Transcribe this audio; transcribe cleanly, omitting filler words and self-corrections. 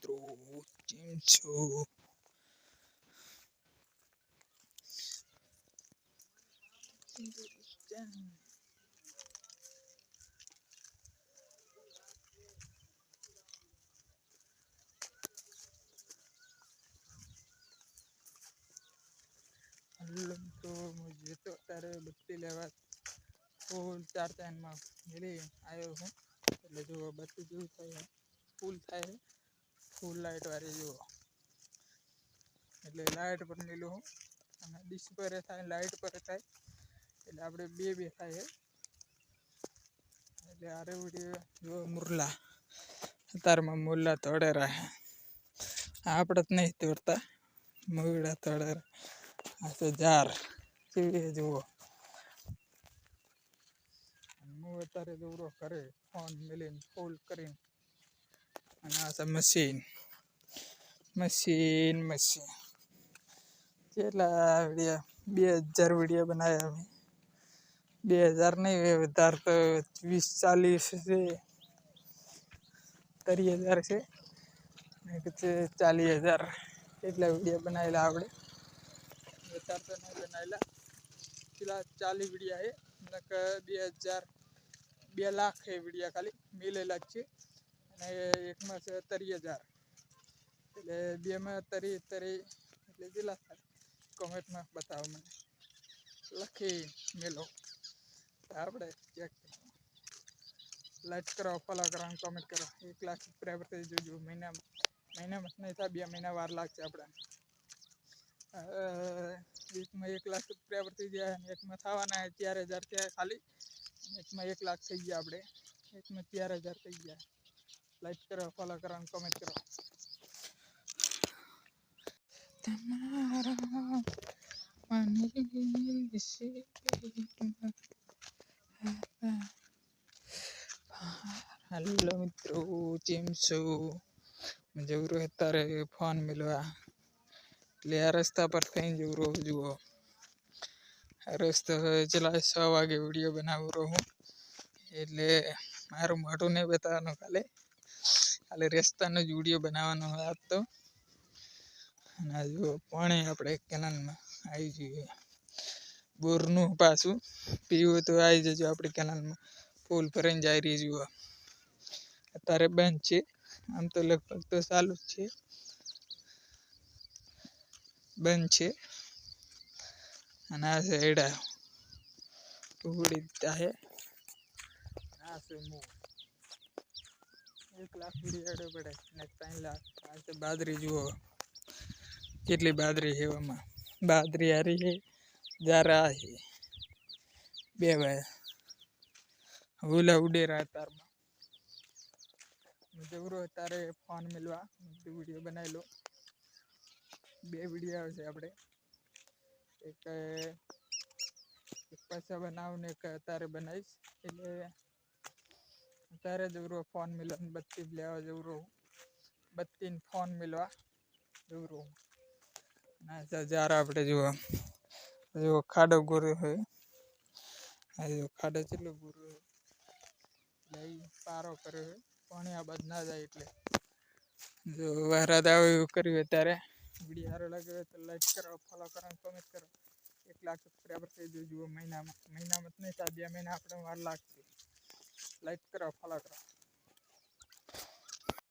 મિત્રો કેમ છો? हेलो तो मुझे तो तारे बत्ती लेवा फूल 4 टाइम में मिली आयो हूँ એટલે જો બત્તી જેવું થાય ફૂલ થાય ફૂલ લાઇટ વાળી જો એટલે લાઇટ પર મેલું હું અને ડીશ પર થાય લાઇટ પર થાય એટલે આપણે બે થાય એટલે આરે ઉડી જો મુરલા તારમાં મુરલા તોડે રહે આપણે જ નહીં તોડતા મુરલા તોડે આ તો જાર કેવી જુઓ હું અત્યારે દોરો કરે ફોન મિલીને ફૂલ કરીને અને આ છે મશીન કેટલા વિડીયો 2000 વિડીયો બનાવ્યા અમે 2000 નહીં વધારે તો 20-40 છે 30,000 છે ને પછી 40,000 એટલા વિડીયો બનાવેલા આપણે વધારે તો નહીં બનાવેલા પેલા 40 વિડીયો છે નક 2 લાખ એ વિડીયો ખાલી મિલેલા જ છે અને એકમાં છે 30,000 એટલે બેમાં 30 એટલે કેટલા થાય કોમેન્ટમાં બતાવો મને લખી મેલો આપણે ચેક લાઈક કરો ફોલો કરો અને કોમેન્ટ કરો 1 લાખ સબસ્ક્રાઈબર થઈ જોજો મહિનામાં નહીં થાય 2 મહિના વાર લાગશે આપણે એકમાં 1 લાખ સબસ્ક્રાઈબર થઈ જાય અને એકમાં થવાના 4,000 થયા ખાલી એકમાં 1 લાખ થઈ ગયા આપણે એકમાં 4,000 થઈ ગયા લાઈક કરો ફોલો કરો અને કોમેન્ટ કરો તમારા હેલો મિત્રો કેમ છો જવરો અત્યારે ફોન મિલવા એટલે આ રસ્તા પર થઈ જવરો જુઓ રસ્તો ચલા 6 વાગે વિડીયો બનાવું રહું એટલે મારું મોઢું નહીં બતાવવાનું ખાલી રસ્તાનો જ વિડીયો બનાવવાનો હોય તો અને જો પાણી આપણે કેનાલમાં આવી જઈએ બોરનું પાછું પીવું તો આવી જજો આપણે કેનાલમાં ફૂલ ભરાઈને જાય રહી જુઓ અત્યારે બંધ છે આમ તો લગભગ તો ચાલુ જ છે બંધ છે અને આ છે એડા ઉડી છે આ છે 1 લાખ વિડીયો એડો પડે ને 3 લાખ આ છે બાદરી જુઓ કેટલી બાદરી છે એમાં બાદરી હારી છે જારા છે બે ભાઈ ઓલા ઉડે રહ્યા તારમાં જવરો તારે ફોન મિલવા વિડીયો બનાવી લો 2 વિડીયો આવશે આપણે એક પાછા બનાવું ને એક તારે બનાવીશ એટલે તારે જવરો ફોન મિલવા બત્તી લેવા જવરો બત્તીને ફોન મિલવા જવરો ના જાર આપણે જો ખાડો ગોરો હોય આ જો ખાડો કેટલો ગોરો હોય એટલે પારો કર્યો હોય પાણી આ બાદ ના જાય એટલે જો વરસાદ આવે એવું કર્યું હોય ત્યારે વિડીયો સારો લાગે તો લાઈક કરો ફોલો કરો અને કોમેન્ટ કરો 1 લાખ સબસ્ક્રાઈબર થઈ જજો મહિનામાં નહીં થાય 2 મહિના આપણે વાર લાગશે લાઈક કરો ફોલો કરો